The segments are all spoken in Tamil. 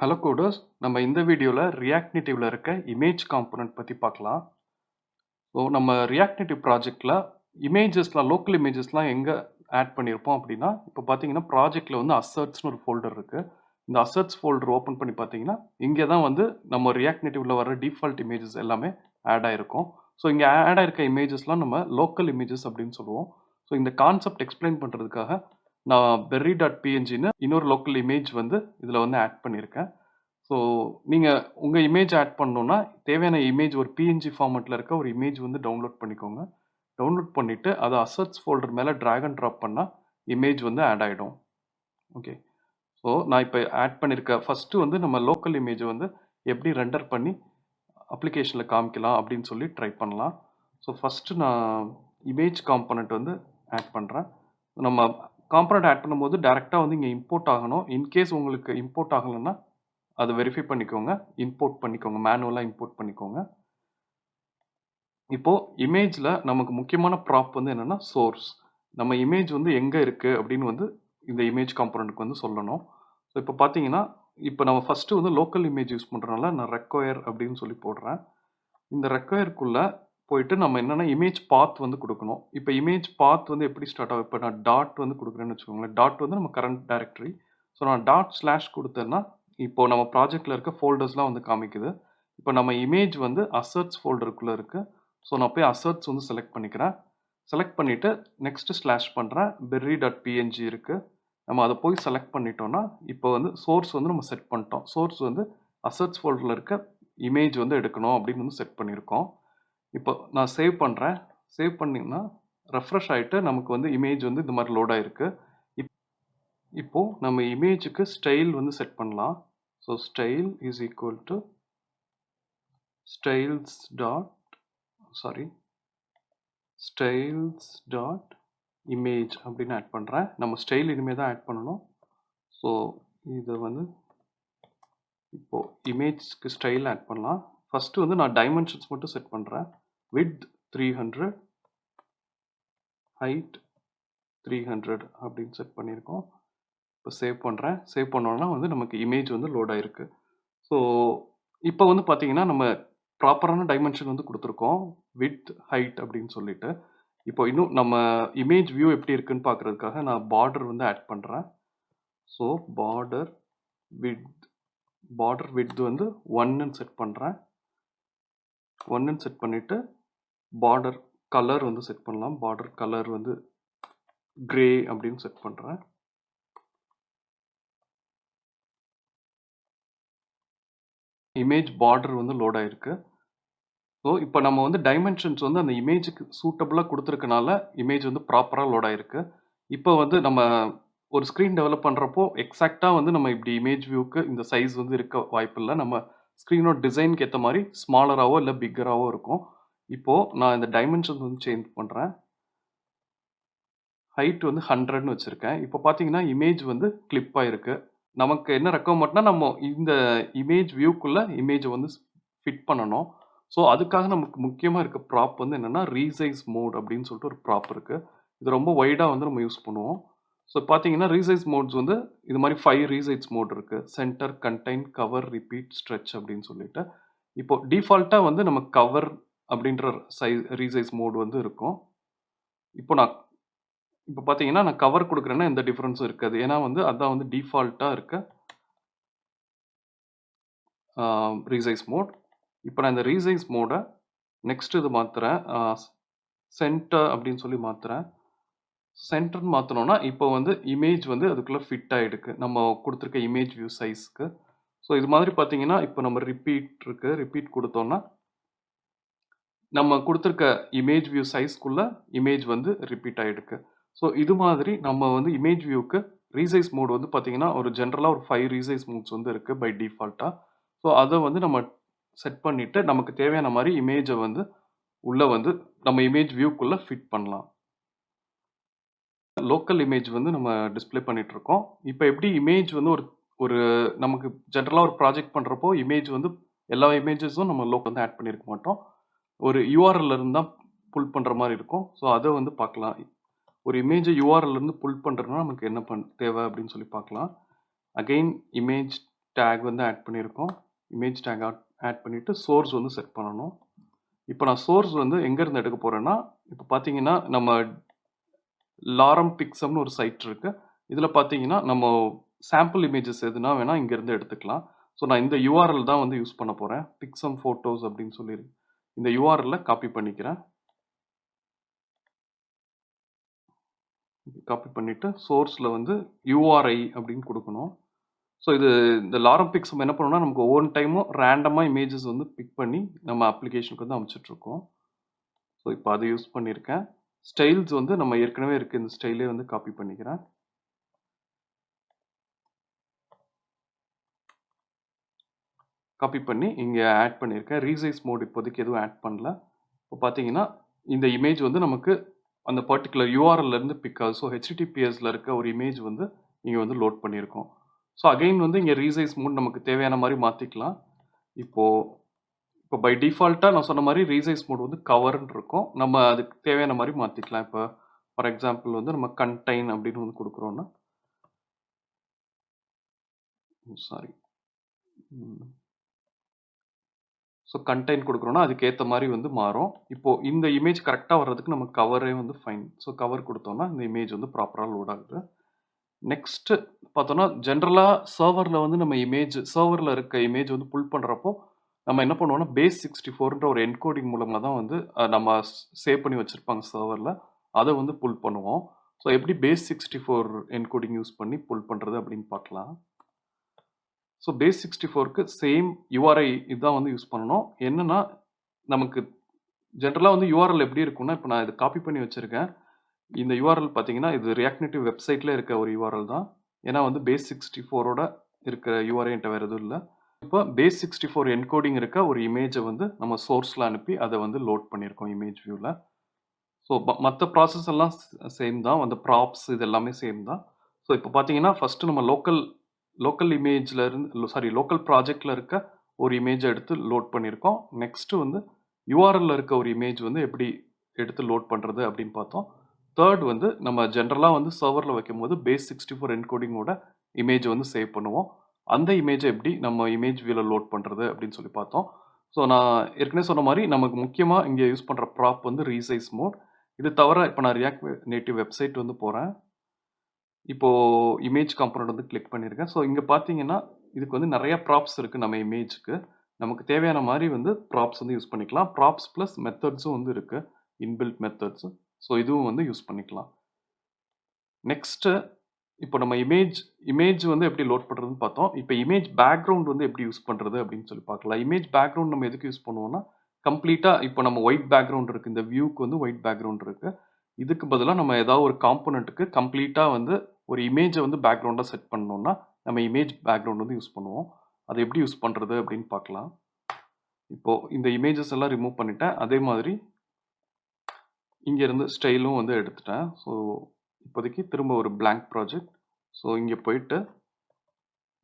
ஹலோ கோடர்ஸ், நம்ம இந்த வீடியோவில் ரியாக்ட் நேட்டிவ்ல இருக்க இமேஜ் காம்பனன்ட் பற்றி பார்க்கலாம். ஸோ நம்ம ரியாக்ட் நேட்டிவ் ப்ராஜெக்டில் லோக்கல் இமேஜஸ்லாம் எங்கே ஆட் பண்ணியிருப்போம் அப்படின்னா, இப்போ பார்த்தீங்கன்னா ப்ராஜெக்டில் வந்து அசர்ட்ஸ்னு ஒரு ஃபோல்டர் இருக்குது. இந்த அசர்ட்ஸ் ஃபோல்டர் ஓப்பன் பண்ணி பார்த்தீங்கன்னா, இங்கே தான் வந்து நம்ம ரியாக்ட் நேட்டிவ்ல வர டிஃபால்ட் இமேஜஸ் எல்லாமே ஆட் ஆகிருக்கும். ஸோ இங்கே ஆட் ஆகிருக்க இமேஜஸ்லாம் நம்ம லோக்கல் இமேஜஸ் அப்படின்னு சொல்லுவோம். ஸோ இந்த கான்செப்ட் எக்ஸ்பிளைன் பண்ணுறதுக்காக நான் berry.pngன்னு இன்னொரு லோக்கல் இமேஜ் வந்து இதில் வந்து ஆட் பண்ணியிருக்கேன். ஸோ நீங்கள் உங்கள் இமேஜ் ஆட் பண்ணணுன்னா தேவையான இமேஜ் ஒரு பிஎன்ஜி ஃபார்மெட்டில் இருக்க ஒரு இமேஜ் வந்து டவுன்லோட் பண்ணிக்கோங்க. டவுன்லோட் பண்ணிவிட்டு அதை அசர்ட்ஸ் ஃபோல்டர் மேலே ட்ராக் அண்ட் ட்ராப் பண்ணால் இமேஜ் வந்து ஆட் ஆகிடும். ஓகே, ஸோ நான் இப்போ ஆட் பண்ணியிருக்க ஃபஸ்ட்டு வந்து நம்ம லோக்கல் இமேஜை வந்து எப்படி ரெண்டர் பண்ணி அப்ளிகேஷனில் காமிக்கலாம் அப்படின்னு சொல்லி ட்ரை பண்ணலாம். ஸோ ஃபஸ்ட்டு நான் இமேஜ் காம்பனண்ட் வந்து ஆட் பண்ணுறேன். நம்ம காம்பனண்ட் ஆட் பண்ணும்போது டேரெக்டாக வந்து இங்கே இம்போர்ட் ஆகணும். இன்கேஸ் உங்களுக்கு இம்போர்ட் ஆகலைன்னா அதை வெரிஃபை பண்ணிக்கோங்க, இம்போர்ட் பண்ணிக்கோங்க, மேனுவலாக இம்போர்ட் பண்ணிக்கோங்க. இப்போது இமேஜில் நமக்கு முக்கியமான ப்ராப் வந்து என்னென்னா சோர்ஸ். நம்ம இமேஜ் வந்து எங்கே இருக்குது அப்படின்னு வந்து இந்த இமேஜ் காம்பனண்ட்டுக்கு வந்து சொல்லணும். ஸோ இப்போ பார்த்தீங்கன்னா, இப்போ நம்ம ஃபஸ்ட்டு வந்து லோக்கல் இமேஜ் யூஸ் பண்ணுறதுனால நான் ரெக்வயர் அப்படின்னு சொல்லி போடுறேன். இந்த ரெக்வயருக்குள்ளே போயிட்டு நம்ம என்னென்னா இமேஜ் பாத் வந்து கொடுக்கணும். இப்போ இமேஜ் பாத் வந்து எப்படி ஸ்டார்ட் ஆகும்? இப்போ நான் டாட் வந்து கொடுக்குறேன்னு வச்சுக்கோங்களேன். டாட் வந்து நம்ம கரண்ட் டைரக்டரி. ஸோ நான் டாட் ஸ்லாஷ் கொடுத்தேன்னா இப்போ நம்ம ப்ராஜெக்டில் இருக்க ஃபோல்டர்ஸ்லாம் வந்து காமிக்குது. இப்போ நம்ம இமேஜ் வந்து அசர்ட்ஸ் ஃபோல்டருக்குள்ளே இருக்குது. ஸோ நான் போய் அசர்ட்ஸ் வந்து செலக்ட் பண்ணிக்கிறேன். செலக்ட் பண்ணிவிட்டு நெக்ஸ்ட்டு ஸ்லாஷ் பண்ணுறேன். berry.png இருக்குது. நம்ம அதை போய் செலக்ட் பண்ணிட்டோம்னா இப்போ வந்து சோர்ஸ் வந்து நம்ம செட் பண்ணிட்டோம். சோர்ஸ் வந்து அசர்ட்ஸ் ஃபோல்டரில் இருக்க இமேஜ் வந்து எடுக்கணும் அப்படின்னு வந்து செட் பண்ணியிருக்கோம். இப்போ நான் சேவ் பண்ணுறேன். சேவ் பண்ணிங்கன்னா ரெஃப்ரெஷ் ஆகிட்டு நமக்கு வந்து இமேஜ் வந்து இந்த மாதிரி லோட் ஆகிருக்கு. இப்போ நம்ம இமேஜுக்கு ஸ்டைல் வந்து செட் பண்ணலாம். So style is equal to styles dot image அப்படின்னு ஆட் பண்ணுறேன். நம்ம ஸ்டைல் இனிமேல் தான் ஆட் பண்ணணும். ஸோ இதை வந்து இப்போ இமேஜ்க்கு ஸ்டைல் ஆட் பண்ணலாம். ஃபஸ்ட்டு வந்து நான் டைமென்ஷன்ஸ் மட்டும் செட் பண்ணுறேன். width 300, height 300 அப்படின்னு செட் பண்ணியிருக்கோம். இப்போ சேவ் பண்ணுறேன். சேவ் பண்ணோன்னா வந்து நமக்கு இமேஜ் வந்து லோட் ஆகிருக்கு. ஸோ இப்போ வந்து பார்த்தீங்கன்னா நம்ம ப்ராப்பரான டைமென்ஷன் வந்து கொடுத்துருக்கோம். வித் ஹைட் அப்படின்னு சொல்லிட்டு. இப்போ இன்னும் நம்ம இமேஜ் வியூ எப்படி இருக்குன்னு பார்க்குறதுக்காக நான் பார்டர் வந்து ஆட் பண்ணுறேன். ஸோ பார்டர் வித் வந்து 1ன்னு செட் பண்ணுறேன். 1ன்னு செட் பண்ணிவிட்டு பார்டர் கலர் வந்து செட் பண்ணலாம். பார்டர் கலர் வந்து கிரே அப்படின்னு செட் பண்ணுறேன். இமேஜ் பார்டர் வந்து லோட் ஆகிருக்கு. ஸோ இப்போ நம்ம வந்து டைமென்ஷன்ஸ் வந்து அந்த இமேஜுக்கு சூட்டபுளாக கொடுத்துருக்கனால இமேஜ் வந்து ப்ராப்பராக லோட் ஆகிருக்கு. இப்போ வந்து நம்ம ஒரு ஸ்க்ரீன் டெவலப் பண்ணுறப்போ எக்ஸாக்டாக வந்து நம்ம இப்படி இமேஜ் வியூக்கு இந்த சைஸ் வந்து இருக்க வாய்ப்பில்லை. நம்ம ஸ்க்ரீனோட டிசைனுக்கு ஏற்ற மாதிரி ஸ்மாலராகவோ இல்லை பிக்கராகவோ இருக்கும். இப்போது நான் இந்த டைமென்ஷன்ஸ் வந்து சேஞ்ச் பண்ணுறேன். ஹைட் வந்து 100ன்னு வச்சுருக்கேன். இப்போ பார்த்தீங்கன்னா இமேஜ் வந்து கிளிப் ஆகிருக்கு. நமக்கு என்ன ரெக்குவயர்மெண்ட்னா நம்ம இந்த இமேஜ் வியூக்குள்ளே இமேஜை வந்து ஃபிட் பண்ணணும். ஸோ அதுக்காக நமக்கு முக்கியமாக இருக்க ப்ராப் வந்து என்னென்னா ரீசைஸ் மோட் அப்படின்னு சொல்லிட்டு ஒரு ப்ராப் இருக்குது. இது ரொம்ப வைடாக வந்து நம்ம யூஸ் பண்ணுவோம். ஸோ பார்த்தீங்கன்னா ரீசைஸ் மோட்ஸ் வந்து இது மாதிரி 5 ரீசைஸ் மோட் இருக்குது. Centre, contain, cover, repeat, stretch அப்படின்னு சொல்லிட்டு. இப்போ டிஃபால்ட்டாக வந்து நம்ம கவர் அப்படின்ற ரீசைஸ் மோட் வந்து இருக்கும். இப்போ பார்த்தீங்கன்னா நான் கவர் கொடுக்குறேன்னா எந்த டிஃப்ரென்ஸும் இருக்காது. ஏன்னா வந்து அதான் வந்து டிஃபால்ட்டாக இருக்க ரீசைஸ் மோட். இப்போ நான் இந்த ரீசைஸ் மோடை நெக்ஸ்ட் இது மாற்றுறேன். சென்டர் அப்படின்னு சொல்லி மாற்றுறேன். சென்டர்னு மாற்றினோன்னா இப்போ வந்து இமேஜ் வந்து அதுக்குள்ளே ஃபிட் ஆகிடுக்கு நம்ம கொடுத்துருக்க இமேஜ் வியூ சைஸ்க்கு. ஸோ இது மாதிரி பார்த்தீங்கன்னா இப்போ நம்ம ரிப்பீட் கொடுத்தோன்னா நம்ம கொடுத்துருக்க இமேஜ் வியூ சைஸ்க்குள்ளே இமேஜ் வந்து ரிப்பீட் ஆகிடுக்கு. ஸோ இது மாதிரி நம்ம வந்து இமேஜ் வியூக்கு ரீசைஸ் மோட் வந்து பார்த்தீங்கன்னா ஒரு ஜென்ரலாக ஒரு 5 ரீசைஸ் மோட்ஸ் வந்து இருக்குது பை டிஃபால்ட்டாக. ஸோ அதை வந்து நம்ம செட் பண்ணிவிட்டு நமக்கு தேவையான மாதிரி இமேஜை வந்து உள்ளே வந்து நம்ம இமேஜ் வியூக்குள்ளே ஃபிட் பண்ணலாம். லோக்கல் இமேஜ் வந்து நம்ம டிஸ்ப்ளே பண்ணிகிட்ருக்கோம். இப்போ எப்படி இமேஜ் வந்து ஒரு நமக்கு ஜென்ரலாக ஒரு ப்ராஜெக்ட் பண்ணுறப்போ இமேஜ் வந்து எல்லா இமேஜஸும் நம்ம லோக்கல் வந்து ஆட் பண்ணியிருக்க மாட்டோம். ஒரு யூஆர்எல் இருந்து தான் புல் பண்ணுற மாதிரி இருக்கும். ஸோ அதை வந்து பார்க்கலாம். ஒரு இமேஜை யூஆர்எல் இருந்து புல் பண்ணுறதுனா நமக்கு என்ன தேவை அப்படின்னு சொல்லி பார்க்கலாம். அகெயின் இமேஜ் டேக் வந்து ஆட் பண்ணியிருக்கோம். இமேஜ் டேக் ஆட் பண்ணிவிட்டு சோர்ஸ் வந்து செட் பண்ணணும். இப்போ நான் சோர்ஸ் வந்து எங்கேருந்து எடுக்க போகிறேன்னா, இப்போ பார்த்தீங்கன்னா நம்ம லாரம் பிக்சம்னு ஒரு சைட் இருக்கு. இதில் பார்த்தீங்கன்னா நம்ம சாம்பிள் இமேஜஸ் எதுனா வேணால் இங்கேருந்து எடுத்துக்கலாம். ஸோ நான் இந்த யூஆர்எல் தான் வந்து யூஸ் பண்ண போகிறேன். பிக்சம் ஃபோட்டோஸ் அப்படின்னு சொல்லி இந்த யூஆர்எல்ல காப்பி பண்ணிக்கிறேன். காப்பி பண்ணிவிட்டு சோர்ஸில் வந்து யூஆர்ஐ அப்படின்னு கொடுக்கணும். ஸோ இது இந்த லாரம் பிக்சம் என்ன பண்ணணும்னா நமக்கு ஒவ்வொரு டைமும் ரேண்டமாக இமேஜஸ் வந்து பிக் பண்ணி நம்ம அப்ளிகேஷனுக்கு வந்து அனுப்பிச்சிட்ருக்கோம். ஸோ இப்போ அதை யூஸ் பண்ணியிருக்கேன். ஸ்டைல்ஸ் வந்து நம்ம ஏற்கனவே இருக்க இந்த ஸ்டைலே வந்து காப்பி பண்ணிக்கிறேன். காப்பி பண்ணி இங்கே ஆட் பண்ணியிருக்கேன். ரீசைஸ் மோட் இப்போதைக்கு எதுவும் ஆட் பண்ணல. இப்போ பார்த்தீங்கன்னா இந்த இமேஜ் வந்து நமக்கு அந்த பர்டிகுலர் யூஆர்எல்லேருந்து பிக் ஆகுது. ஸோ ஹெச்டிடிபிஎஸ்ல இருக்க ஒரு இமேஜ் வந்து இங்கே வந்து லோட் பண்ணியிருக்கோம். ஸோ அகைன் வந்து இங்கே ரீசைஸ் மோட் நமக்கு தேவையான மாதிரி மாற்றிக்கலாம். இப்போ பை டிஃபால்ட்டாக நான் சொன்ன மாதிரி ரீசைஸ் மோட் வந்து கவர்ன்னு இருக்கும். நம்ம அதுக்கு தேவையான மாதிரி மாற்றிக்கலாம். இப்போ ஃபார் எக்ஸாம்பிள் வந்து நம்ம கண்டெயின் அப்படின்னு வந்து கொடுக்குறோன்னா சாரி ஸோ கண்டெயின் கொடுக்குறோன்னா அதுக்கேற்ற மாதிரி வந்து மாறும். இப்போது இந்த இமேஜ் கரெக்டாக வர்றதுக்கு நம்ம கவரே வந்து ஃபைன். ஸோ கவர் கொடுத்தோன்னா இந்த இமேஜ் வந்து ப்ராப்பராக லோட் ஆகுது. நெக்ஸ்ட்டு பார்த்தோன்னா ஜென்ரலாக சர்வரில் வந்து நம்ம சர்வரில் இருக்க இமேஜ் வந்து புல் பண்ணுறப்போ நம்ம என்ன பண்ணுவோம்னா base64ன்ற ஒரு என்கோடிங் மூலமாக தான் வந்து நம்ம சேவ் பண்ணி வச்சுருப்பாங்க சர்வரில். அதை வந்து புல் பண்ணுவோம். ஸோ எப்படி base64 என்கோடிங் யூஸ் பண்ணி புல் பண்ணுறது அப்படின்னு பார்க்கலாம். ஸோ base64க்கு சேம் யூஆர்ஐ இதுதான் வந்து யூஸ் பண்ணணும். என்னன்னா நமக்கு ஜென்ரலாக வந்து யூஆர்எல் எப்படி இருக்கும்னா இப்போ நான் இதை காப்பி பண்ணி வச்சுருக்கேன். இந்த யூஆர்எல் பார்த்தீங்கன்னா இது ரியாக்ட் நேட்டிவ் வெப்சைட்டில் இருக்க ஒரு யூஆர்எல் தான். ஏன்னா வந்து base64ஓட இருக்கிற யூஆர்ஐ என்கிட்ட வேறு எதுவும் இல்லை. இப்போ base64 என்கோடிங் இருக்க ஒரு இமேஜை வந்து நம்ம சோர்ஸில் அனுப்பி அதை வந்து லோட் பண்ணியிருக்கோம் இமேஜ் வியூவில். ஸோ மற்ற ப்ராசஸ் எல்லாம் சேம் தான். அந்த ப்ராப்ஸ் இது எல்லாமே சேம் தான். ஸோ இப்போ பார்த்தீங்கன்னா ஃபஸ்ட்டு நம்ம லோக்கல் இமேஜில் இருந்து லோக்கல் ப்ராஜெக்டில் இருக்க ஒரு இமேஜை எடுத்து லோட் பண்ணியிருக்கோம். நெக்ஸ்ட்டு வந்து யூஆர்எல்ல இருக்க ஒரு இமேஜ் வந்து எப்படி எடுத்து லோட் பண்ணுறது அப்படின்னு பார்த்தோம். தேர்ட் வந்து நம்ம ஜென்ரலாக வந்து சர்வரில் வைக்கும்போது base64 என்கோடிங்கோட இமேஜை வந்து சேவ் பண்ணுவோம். அந்த இமேஜை எப்படி நம்ம இமேஜ் வியூவில் லோட் பண்ணுறது அப்படின்னு சொல்லி பார்த்தோம். ஸோ நான் ஏற்கனவே சொன்ன மாதிரி நமக்கு முக்கியமாக இங்கே யூஸ் பண்ணுற ப்ராப் வந்து ரீசைஸ் மோட். இது தவிர இப்போ நான் ரியாக்ட் நேட்டிவ் வெப்சைட் வந்து போகிறேன். இப்போது இமேஜ் காம்பனண்ட் வந்து கிளிக் பண்ணியிருக்கேன். ஸோ இங்கே பார்த்தீங்கன்னா இதுக்கு வந்து நிறைய ப்ராப்ஸ் இருக்குது நம்ம இமேஜுக்கு. நமக்கு தேவையான மாதிரி வந்து ப்ராப்ஸ் வந்து யூஸ் பண்ணிக்கலாம். ப்ராப்ஸ் ப்ளஸ் மெத்தட்ஸும் வந்து இருக்குது. Inbuilt methods. ஸோ இதுவும் வந்து யூஸ் பண்ணிக்கலாம். நெக்ஸ்ட்டு இப்போ நம்ம இமேஜ் வந்து எப்படி லோட் பண்ணுறதுன்னு பார்த்தோம். இப்போ இமேஜ் பேக்ரவுண்ட் வந்து எப்படி யூஸ் பண்ணுறது அப்படின்னு சொல்லி பார்க்கலாம். இமேஜ் பேக்ரவுண்ட் நம்ம எதுக்கு யூஸ் பண்ணுவோம்னா கம்ப்ளீட்டாக இப்போ நம்ம ஒயிட் பேக்ரவுண்ட் இருக்குது. இந்த வியூக்கு வந்து ஒயிட் பேக்ரவுண்ட் இருக்குது. இதுக்கு பதிலாக நம்ம ஏதாவது ஒரு காம்போனண்ட்டுக்கு கம்ப்ளீட்டாக வந்து ஒரு இமேஜை வந்து பேக்ரவுண்டாக செட் பண்ணோம்னா நம்ம இமேஜ் பேக்ரவுண்ட் வந்து யூஸ் பண்ணுவோம். அதை எப்படி யூஸ் பண்ணுறது அப்படின்னு பார்க்கலாம். இப்போது இந்த இமேஜஸ் எல்லாம் ரிமூவ் பண்ணிட்டேன். அதே மாதிரி இங்கேருந்து ஸ்டைலும் வந்து எடுத்துட்டேன். ஸோ இப்போதைக்கு திரும்ப ஒரு blank ப்ராஜெக்ட். ஸோ இங்கே போயிட்டு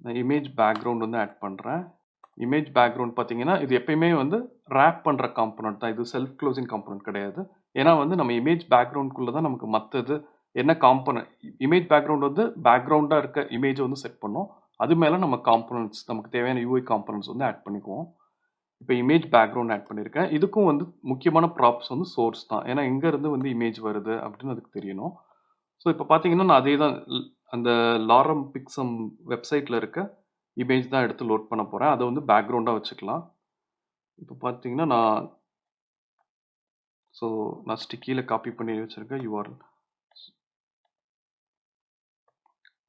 நான் இமேஜ் பேக்ரவுண்ட் வந்து ஆட் பண்ணுறேன். இமேஜ் பேக்ரவுண்ட் பார்த்தீங்கன்னா இது எப்பயுமே வந்து ரேப் பண்ணுற காம்போனன்ட் தான். இது செல்ஃப் க்ளோசிங் காம்போனன்ட் கிடையாது. ஏன்னா வந்து நம்ம இமேஜ் பேக்ரவுண்ட்குள்ளே தான் நமக்கு மற்றது என்ன காம்போனன்ட் இமேஜ் பேக்ரவுண்ட் வந்து பேக்ரவுண்டாக இருக்க இமேஜை வந்து செட் பண்ணோம். அது மேலே நம்ம காம்போனன்ட்ஸ் நமக்கு தேவையான யூஐ காம்போனன்ட்ஸ் வந்து ஆட் பண்ணிக்குவோம். இப்போ இமேஜ் பேக்ரவுண்ட் ஆட் பண்ணியிருக்கேன். இதுக்கும் வந்து முக்கியமான ப்ராப்ஸ் வந்து சோர்ஸ் தான். ஏன்னா எங்கேருந்து வந்து இமேஜ் வருது அப்படின்னு அதுக்கு தெரியணும். ஸோ இப்போ பார்த்தீங்கன்னா நான் அதே தான் அந்த லாரம் பிக்சம் வெப்சைட்டில் இருக்க இமேஜ் தான் எடுத்து லோட் பண்ண போகிறேன். அதை வந்து பேக்ரவுண்டாக வச்சுக்கலாம். இப்போ பார்த்தீங்கன்னா நான் ஸ்டிக்கியில் காப்பி பண்ணி வச்சுருக்கேன் யூஆர்எல்.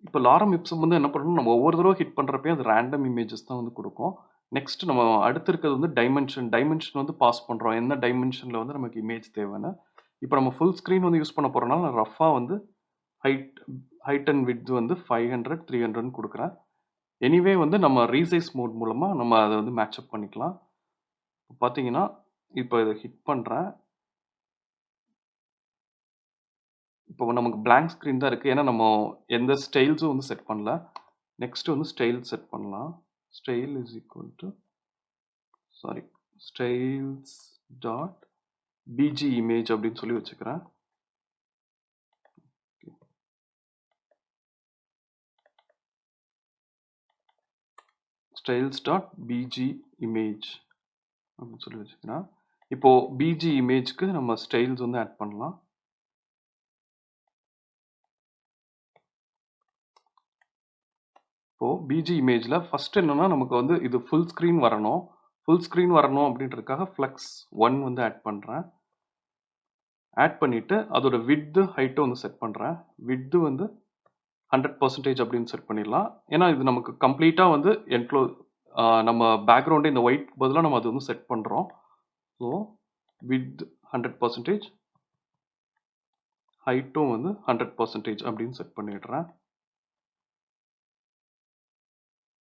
இப்போ லாரம் இப்சம் வந்து என்ன பண்ணணும் நம்ம ஒவ்வொரு தடவை ஹிட் பண்ணுறப்பையும் அது ரேண்டம் இமேஜஸ் தான் வந்து கொடுக்கும். நெக்ஸ்ட் நம்ம அடுத்து இருக்கிறது வந்து டைமென்ஷன் வந்து பாஸ் பண்ணுறோம். என்ன டைமென்ஷனில் வந்து நமக்கு இமேஜ் தேவைன்னு. இப்போ நம்ம ஃபுல் ஸ்க்ரீன் வந்து யூஸ் பண்ண போகிறனால நான் ரஃபாக வந்து ஹைட் அண்ட் விட்த் வந்து 500 300 கொடுக்குறேன். எனிவே வந்து நம்ம ரீசைஸ் மோட் மூலமாக நம்ம அதை வந்து மேட்சப் பண்ணிக்கலாம். இப்போ பார்த்தீங்கன்னா இப்போ இதை ஹிட் பண்ணுறேன். இப்போ நமக்கு blank ஸ்க்ரீன் தான் இருக்குது. ஏன்னா நம்ம எந்த ஸ்டைல்ஸும் வந்து செட் பண்ணல. நெக்ஸ்ட் வந்து ஸ்டைல் செட் பண்ணலாம். Style is equal to styles dot BG image அப்படின்னு சொல்லி வச்சுக்கிறேன். styles.bg image அப்படின்னு சொல்லி வச்சுக்கிறேன். இப்போ bg இமேஜ்க்கு நம்ம ஸ்டைல்ஸ் வந்து ஆட் பண்ணலாம். இப்போ bg இமேஜ்ல ஃபர்ஸ்ட் என்னன்னா நமக்கு வந்து இது ஃபுல் ஸ்க்ரீன் வரணும். ஃபுல் ஸ்க்ரீன் வரணும் அப்படின்றதுக்காக ஃப்ளெக்ஸ் 1 வந்து ஆட் பண்றேன். ஆட் பண்ணிட்டு அதோட விட்த் ஹைட் வந்து செட் பண்றேன். விட்த் வந்து 100% அப்படின்னு செட் பண்ணிடலாம். ஏன்னா இது நமக்கு கம்ப்ளீட்டா வந்து நம்ம பேக்ரவுண்டே இந்த ஒயிட் பதிலாக நம்ம அது வந்து செட் பண்றோம். ஸோ விட்த் 100%, ஹைட்டும் வந்து 100% அப்படின்னு செட் பண்ணிடுறேன்.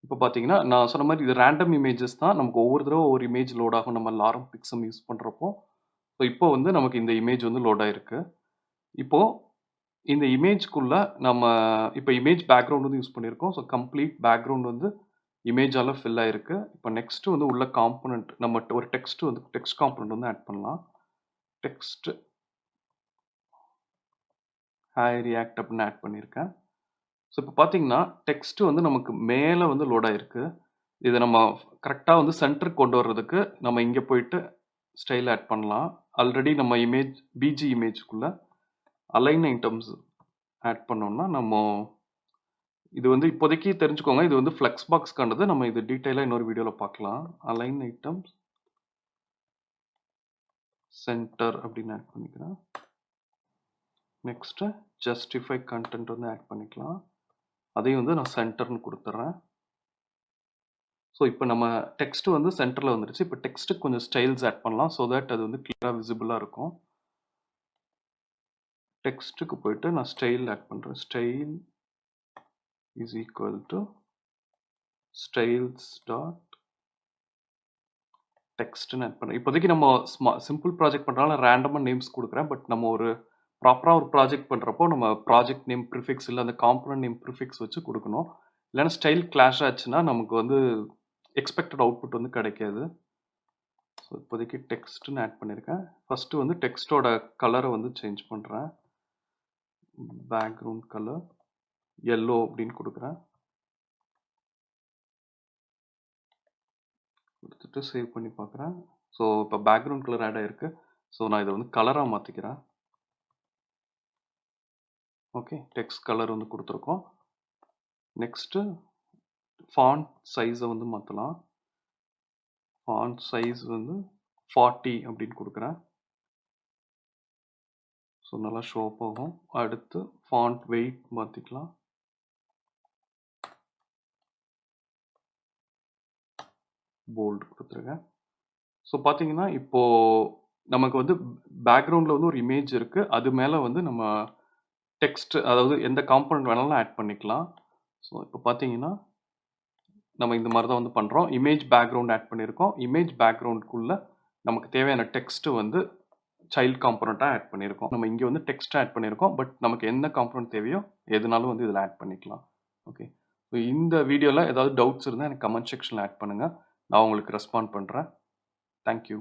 இப்போ பார்த்தீங்கன்னா நான் சொன்ன மாதிரி இது ரேண்டம் இமேஜஸ் தான். நமக்கு ஒவ்வொரு தடவை ஒவ்வொரு இமேஜ் லோட் ஆகும் நம்ம லாரம் பிக்சம் யூஸ் பண்ணுறப்போ. ஸோ இப்போ வந்து நமக்கு இந்த இமேஜ் வந்து லோட் ஆயிருக்கு. இப்போ இந்த இமேஜ்க்குள்ள நம்ம இப்போ இமேஜ் பேக்ரவுண்ட் வந்து யூஸ் பண்ணியிருக்கோம். ஸோ கம்ப்ளீட் பேக்ரவுண்ட் வந்து இமேஜால ஃபில் ஆயிருக்கு. இப்போ நெக்ஸ்ட் வந்து உள்ள காம்போனன்ட் நம்ம ஒரு டெக்ஸ்ட் காம்போனன்ட் வந்து ஆட் பண்ணலாம். டெக்ஸ்ட் ஹாய் ரியாக்ட் அப்படின்னு ஆட் பண்ணியிருக்கேன். ஸோ இப்போ பார்த்தீங்கன்னா டெக்ஸ்ட் வந்து நமக்கு மேலே வந்து லோட் ஆயிருக்கு. இதை நம்ம கரெக்டாக வந்து சென்டருக்கு கொண்டு வர்றதுக்கு நம்ம இங்கே போயிட்டு ஸ்டைல் ஆட் பண்ணலாம். ஆல்ரெடி நம்ம இமேஜ் பிஜி இமேஜ்க்குள்ள அலைன் ஐட்டம்ஸ் ஆட் பண்ணோம்னா நம்ம இது வந்து இப்போதைக்கு தெரிஞ்சுக்கோங்க. இது வந்து ஃப்ளெக்ஸ் பாக்ஸ்க்கானது. நம்ம இது டீட்டெயிலாக இன்னொரு வீடியோவில் பார்க்கலாம். அலைன் ஐட்டம்ஸ் சென்டர் அப்படின்னு ஆட் பண்ணிக்கிறேன். நெக்ஸ்ட்டு ஜஸ்டிஃபை கண்டென்ட் வந்து ஆட் பண்ணிக்கலாம். அதையும் வந்து நான் சென்டர்னு கொடுத்துட்றேன். ஸோ இப்போ நம்ம டெக்ஸ்ட் வந்து சென்டரில் வந்துருச்சு. இப்போ டெக்ஸ்ட்டுக்கு கொஞ்சம் ஸ்டைல்ஸ் ஆட் பண்ணலாம். ஸோ தட் அது வந்து கிளியராக விசிபிளாக இருக்கும். டெக்ஸ்ட்டுக்கு போயிட்டு நான் ஸ்டைல் ஆட் பண்ணுறேன். Style is equal to styles dot டெக்ஸ்ட்னு ஆட் பண்ணுறேன். இப்போதைக்கு நம்ம சிம்பிள் ப்ராஜெக்ட் பண்ணுறதுனால ரேண்டமாக நேம்ஸ் கொடுக்குறேன். பட் நம்ம ஒரு ப்ராப்பராக ஒரு ப்ராஜெக்ட் பண்ணுறப்போ நம்ம ப்ராஜெக்ட் நேம் ப்ரிஃபிக்ஸ் இல்லை அந்த காம்பனன்ட் நேம் ப்ரிஃபிக்ஸ் வச்சு கொடுக்கணும். இல்லைன்னா ஸ்டைல் கிளாஷ் ஆச்சுன்னா நமக்கு வந்து எக்ஸ்பெக்டட் அவுட்புட் வந்து கிடைக்காது. ஸோ இப்போதைக்கு டெக்ஸ்ட்னு ஆட் பண்ணியிருக்கேன். ஃபஸ்ட்டு வந்து டெக்ஸ்ட்டோட கலரை வந்து சேஞ்ச் பண்ணுறேன். பேக்ரவுண்ட் கலர் yellow அப்படின்னு கொடுக்குறேன். கொடுத்துட்டு சேவ் பண்ணி பார்க்குறேன். ஸோ இப்போ பேக்ரவுண்ட் கலர் ஆட் ஆயிருக்கு. ஸோ நான் இதை வந்து கலராக மாற்றிக்கிறேன். ஓகே, டெக்ஸ்ட் கலர் வந்து கொடுத்துருக்கோம். நெக்ஸ்ட்டு ஃபாண்ட் சைஸை வந்து மாற்றலாம். ஃபாண்ட் சைஸ் வந்து 40 அப்படின்னு கொடுக்குறேன். ஸோ நல்லா ஷோ ஆகும். அடுத்து ஃபாண்ட் வெயிட் மாற்றிக்கலாம். போல்டு கொடுத்துருக்கேன். ஸோ பார்த்தீங்கன்னா இப்போ நமக்கு வந்து பேக்ரவுண்டில் வந்து ஒரு இமேஜ் இருக்குது. அது மேலே வந்து நம்ம டெக்ஸ்ட் அதாவது எந்த காம்பனன்ட் வேணாலும் ஆட் பண்ணிக்கலாம். ஸோ இப்போ பார்த்தீங்கன்னா நம்ம இந்த மாதிரி தான் வந்து பண்ணுறோம். இமேஜ் பேக்ரவுண்ட் ஆட் பண்ணியிருக்கோம். இமேஜ் பேக்ரவுண்டுக்குள்ளே நமக்கு தேவையான டெக்ஸ்ட்டு வந்து சைல்ட் காம்பனண்ட்டாக ஆட் பண்ணியிருக்கோம். நம்ம இங்கே வந்து டெக்ஸ்ட் ஆட் பண்ணியிருக்கோம். பட் நமக்கு என்ன காம்பனண்ட் தேவையோ எதுனாலும் வந்து இதில் ஆட் பண்ணிக்கலாம். ஓகே, ஸோ இந்த வீடியோவில் ஏதாவது டவுட்ஸ் இருந்தால் எனக்கு கமெண்ட் செக்ஷனில் ஆட் பண்ணுங்கள். நான் உங்களுக்கு ரெஸ்பாண்ட் பண்ணுறேன். தேங்க்யூ.